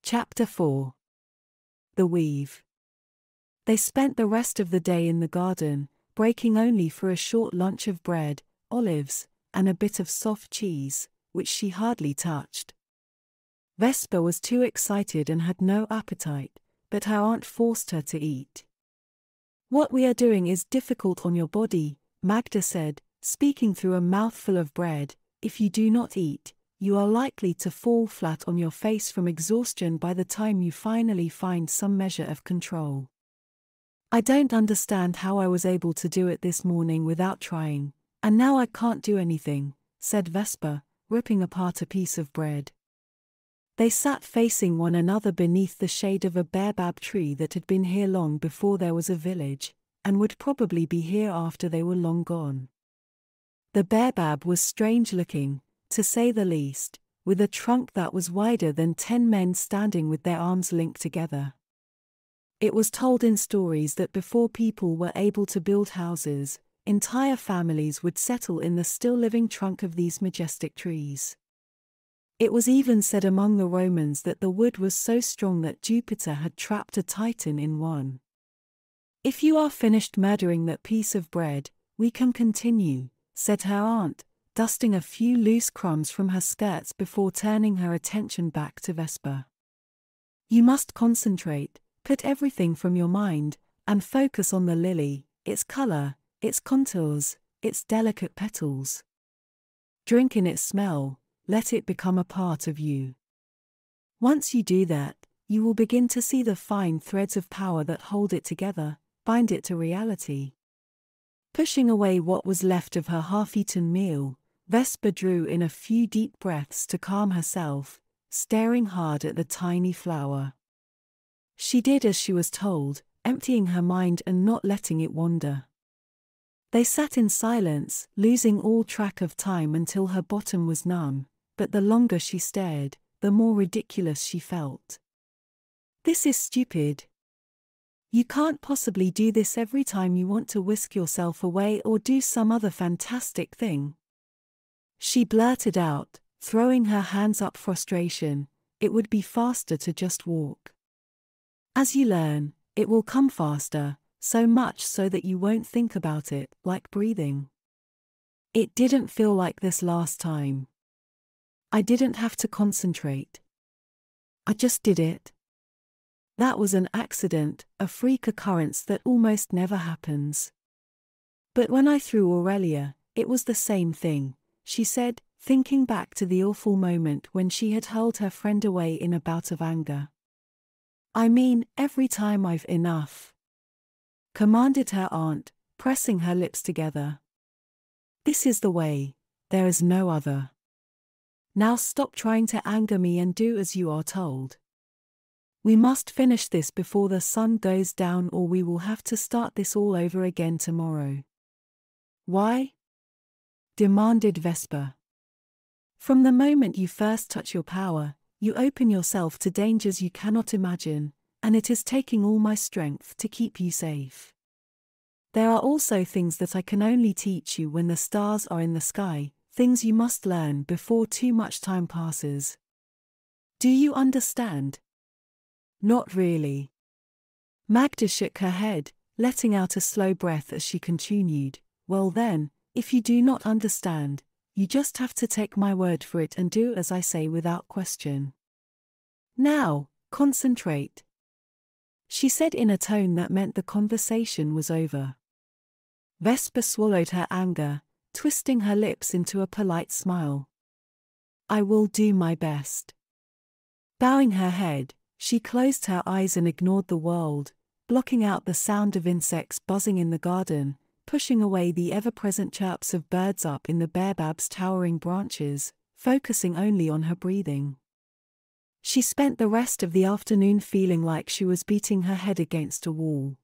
Chapter 4. The Weave. They spent the rest of the day in the garden, breaking only for a short lunch of bread, olives, and a bit of soft cheese, which she hardly touched. Vesper was too excited and had no appetite, but her aunt forced her to eat. "What we are doing is difficult on your body," Magda said, speaking through a mouthful of bread. "If you do not eat, you are likely to fall flat on your face from exhaustion by the time you finally find some measure of control." "I don't understand how I was able to do it this morning without trying, and now I can't do anything," said Vesper, ripping apart a piece of bread. They sat facing one another beneath the shade of a baobab tree that had been here long before there was a village, and would probably be here after they were long gone. The baobab was strange-looking, to say the least, with a trunk that was wider than 10 men standing with their arms linked together. It was told in stories that before people were able to build houses, entire families would settle in the still-living trunk of these majestic trees. It was even said among the Romans that the wood was so strong that Jupiter had trapped a Titan in one. "If you are finished murdering that piece of bread, we can continue," said her aunt, dusting a few loose crumbs from her skirts before turning her attention back to Vesper. "You must concentrate, put everything from your mind, and focus on the lily, its color, its contours, its delicate petals. Drink in its smell, let it become a part of you. Once you do that, you will begin to see the fine threads of power that hold it together, bind it to reality." Pushing away what was left of her half-eaten meal, Vesper drew in a few deep breaths to calm herself, staring hard at the tiny flower. She did as she was told, emptying her mind and not letting it wander. They sat in silence, losing all track of time until her bottom was numb, but the longer she stared, the more ridiculous she felt. "This is stupid. You can't possibly do this every time you want to whisk yourself away or do some other fantastic thing," she blurted out, throwing her hands up frustration. "It would be faster to just walk. As you learn, it will come faster, so much so that you won't think about it, like breathing. It didn't feel like this last time. I didn't have to concentrate. I just did it. That was an accident, a freak occurrence that almost never happens. But when I threw Aurelia, it was the same thing," she said, thinking back to the awful moment when she had hurled her friend away in a bout of anger. "I mean, every time I've enough," commanded her aunt, pressing her lips together. "This is the way, there is no other. Now stop trying to anger me and do as you are told. We must finish this before the sun goes down or we will have to start this all over again tomorrow." "Why?" demanded Vesper. "From the moment you first touch your power, you open yourself to dangers you cannot imagine, and it is taking all my strength to keep you safe. There are also things that I can only teach you when the stars are in the sky, things you must learn before too much time passes. Do you understand?" "Not really." Magda shook her head, letting out a slow breath as she continued. "Well then, if you do not understand, you just have to take my word for it and do as I say without question. Now, concentrate," she said in a tone that meant the conversation was over. Vesper swallowed her anger, twisting her lips into a polite smile. "I will do my best." Bowing her head, she closed her eyes and ignored the world, blocking out the sound of insects buzzing in the garden, pushing away the ever-present chirps of birds up in the baobab's towering branches, focusing only on her breathing. She spent the rest of the afternoon feeling like she was beating her head against a wall.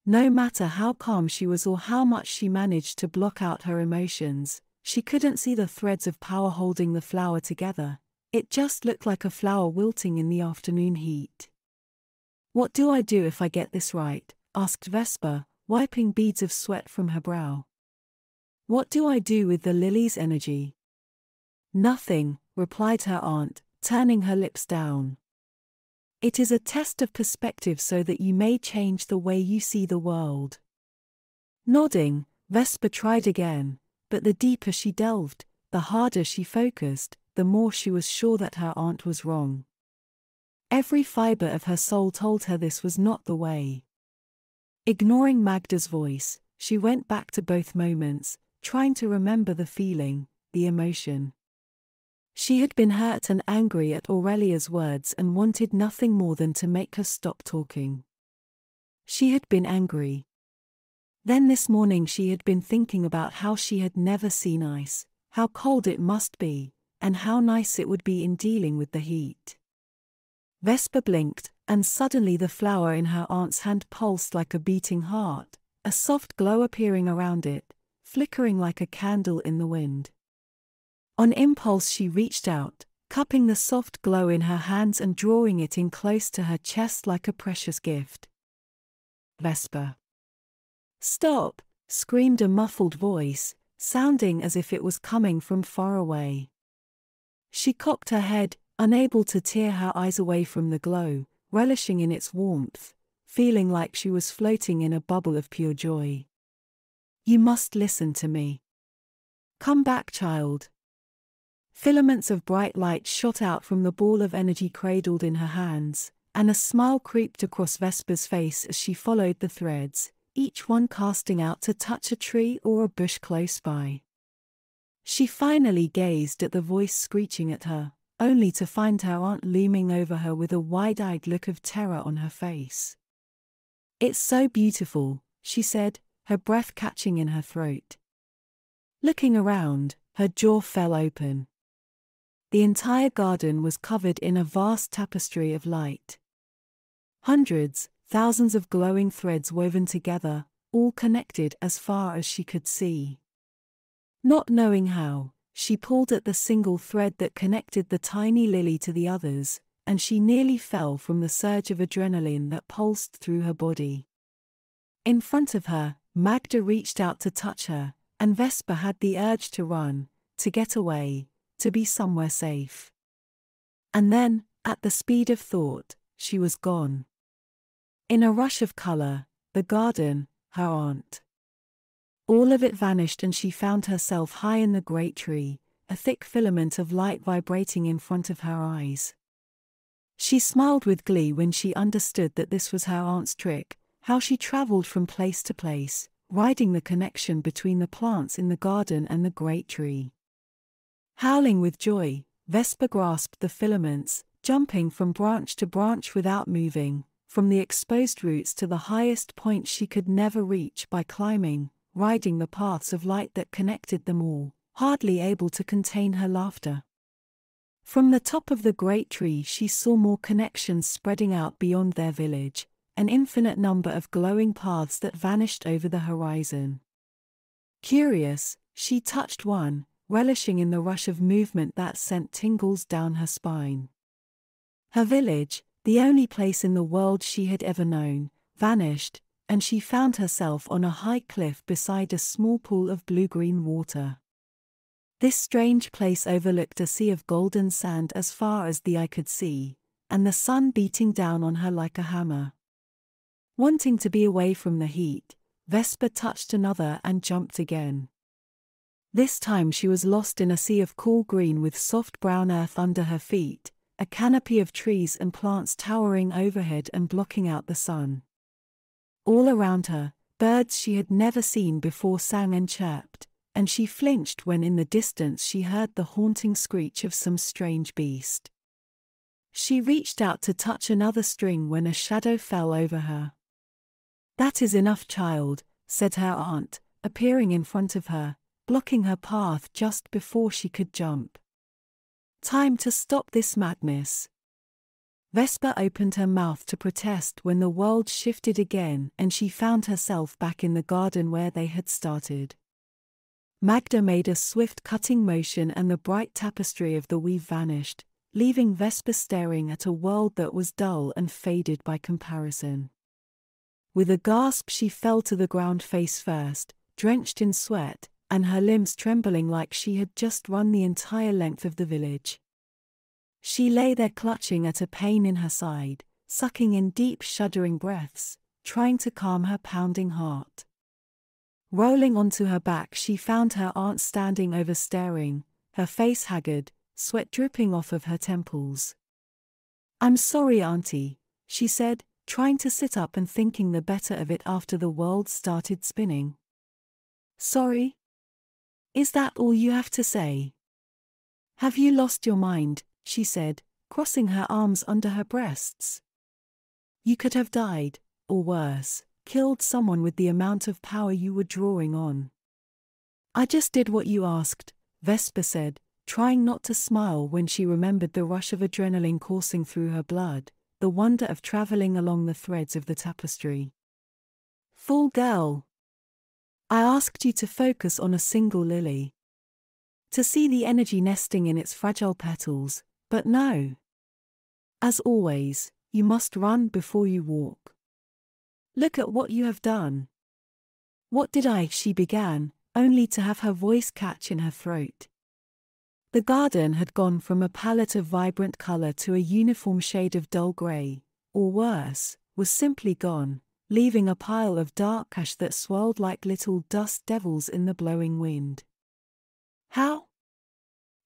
No matter how calm she was or how much she managed to block out her emotions, she couldn't see the threads of power holding the flower together. It just looked like a flower wilting in the afternoon heat. "What do I do if I get this right?" asked Vesper, wiping beads of sweat from her brow. "What do I do with the lily's energy?" "Nothing," replied her aunt, turning her lips down. It is a test of perspective so that you may change the way you see the world. Nodding, Vesper tried again, but the deeper she delved, the harder she focused, the more she was sure that her aunt was wrong. Every fiber of her soul told her this was not the way. Ignoring Magda's voice, she went back to both moments, trying to remember the feeling, the emotion. She had been hurt and angry at Aurelia's words and wanted nothing more than to make her stop talking. She had been angry. Then this morning she had been thinking about how she had never seen ice, how cold it must be, and how nice it would be in dealing with the heat. Vesper blinked, and suddenly the flower in her aunt's hand pulsed like a beating heart, a soft glow appearing around it, flickering like a candle in the wind. On impulse she reached out, cupping the soft glow in her hands and drawing it in close to her chest like a precious gift. Vesper. "Stop!" screamed a muffled voice, sounding as if it was coming from far away. She cocked her head, unable to tear her eyes away from the glow, relishing in its warmth, feeling like she was floating in a bubble of pure joy. "You must listen to me. Come back, child." Filaments of bright light shot out from the ball of energy cradled in her hands, and a smile creeped across Vesper's face as she followed the threads, each one casting out to touch a tree or a bush close by. She finally gazed at the voice screeching at her, only to find her aunt looming over her with a wide-eyed look of terror on her face. "It's so beautiful," she said, her breath catching in her throat. Looking around, her jaw fell open. The entire garden was covered in a vast tapestry of light. Hundreds, thousands of glowing threads woven together, all connected as far as she could see. Not knowing how, she pulled at the single thread that connected the tiny lily to the others, and she nearly fell from the surge of adrenaline that pulsed through her body. In front of her, Magda reached out to touch her, and Vesper had the urge to run, to get away, to be somewhere safe. And then, at the speed of thought, she was gone. In a rush of color, the garden, her aunt. All of it vanished and she found herself high in the great tree, a thick filament of light vibrating in front of her eyes. She smiled with glee when she understood that this was her aunt's trick, how she traveled from place to place, riding the connection between the plants in the garden and the great tree. Howling with joy, Vesper grasped the filaments, jumping from branch to branch without moving, from the exposed roots to the highest point she could never reach by climbing, riding the paths of light that connected them all, hardly able to contain her laughter. From the top of the great tree she saw more connections spreading out beyond their village, an infinite number of glowing paths that vanished over the horizon. Curious, she touched one, relishing in the rush of movement that sent tingles down her spine. Her village, the only place in the world she had ever known, vanished, and she found herself on a high cliff beside a small pool of blue-green water. This strange place overlooked a sea of golden sand as far as the eye could see, and the sun beating down on her like a hammer. Wanting to be away from the heat, Vesper touched another and jumped again. This time she was lost in a sea of cool green with soft brown earth under her feet, a canopy of trees and plants towering overhead and blocking out the sun. All around her, birds she had never seen before sang and chirped, and she flinched when in the distance she heard the haunting screech of some strange beast. She reached out to touch another string when a shadow fell over her. "That is enough, child," said her aunt, appearing in front of her, blocking her path just before she could jump. "Time to stop this madness." Vesper opened her mouth to protest when the world shifted again and she found herself back in the garden where they had started. Magda made a swift cutting motion and the bright tapestry of the weave vanished, leaving Vesper staring at a world that was dull and faded by comparison. With a gasp she fell to the ground face first, drenched in sweat, and her limbs trembling like she had just run the entire length of the village. She lay there clutching at a pain in her side, sucking in deep shuddering breaths, trying to calm her pounding heart. Rolling onto her back, she found her aunt standing over staring, her face haggard, sweat dripping off of her temples. "I'm sorry, Auntie," she said, trying to sit up and thinking the better of it after the world started spinning. "Sorry? Is that all you have to say? Have you lost your mind?" she said, crossing her arms under her breasts. "You could have died, or worse, killed someone with the amount of power you were drawing on." "I just did what you asked," Vesper said, trying not to smile when she remembered the rush of adrenaline coursing through her blood, the wonder of traveling along the threads of the tapestry. "Fool girl. I asked you to focus on a single lily. To see the energy nesting in its fragile petals, but no. As always, you must run before you walk. Look at what you have done." "What did I?" she began, only to have her voice catch in her throat. The garden had gone from a palette of vibrant color to a uniform shade of dull gray, or worse, was simply gone, leaving a pile of dark ash that swirled like little dust devils in the blowing wind. "How?"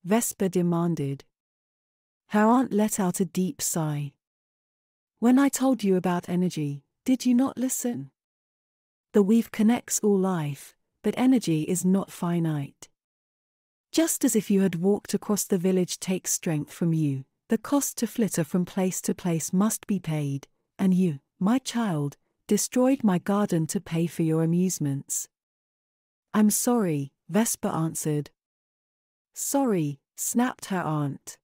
Vesper demanded. Her aunt let out a deep sigh. "When I told you about energy, did you not listen? The weave connects all life, but energy is not finite. Just as if you had walked across the village takes strength from you, the cost to flitter from place to place must be paid, and you, my child, destroyed my garden to pay for your amusements." "I'm sorry," Vesper answered. "Sorry," snapped her aunt.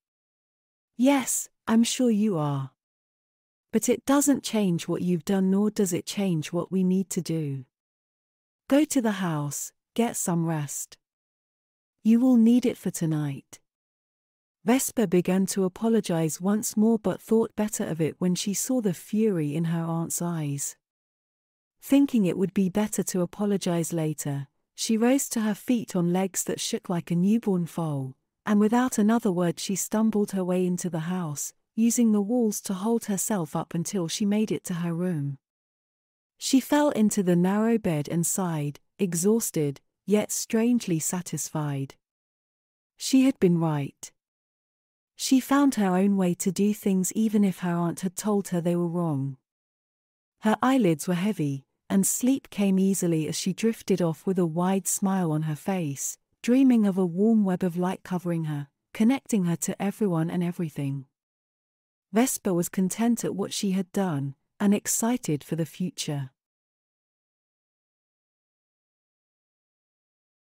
"Yes, I'm sure you are. But it doesn't change what you've done, nor does it change what we need to do. Go to the house, get some rest. You will need it for tonight." Vesper began to apologize once more, but thought better of it when she saw the fury in her aunt's eyes. Thinking it would be better to apologize later, she rose to her feet on legs that shook like a newborn foal, and without another word she stumbled her way into the house, using the walls to hold herself up until she made it to her room. She fell into the narrow bed and sighed, exhausted, yet strangely satisfied. She had been right. She found her own way to do things even if her aunt had told her they were wrong. Her eyelids were heavy, and sleep came easily as she drifted off with a wide smile on her face, dreaming of a warm web of light covering her, connecting her to everyone and everything. Vesper was content at what she had done, and excited for the future.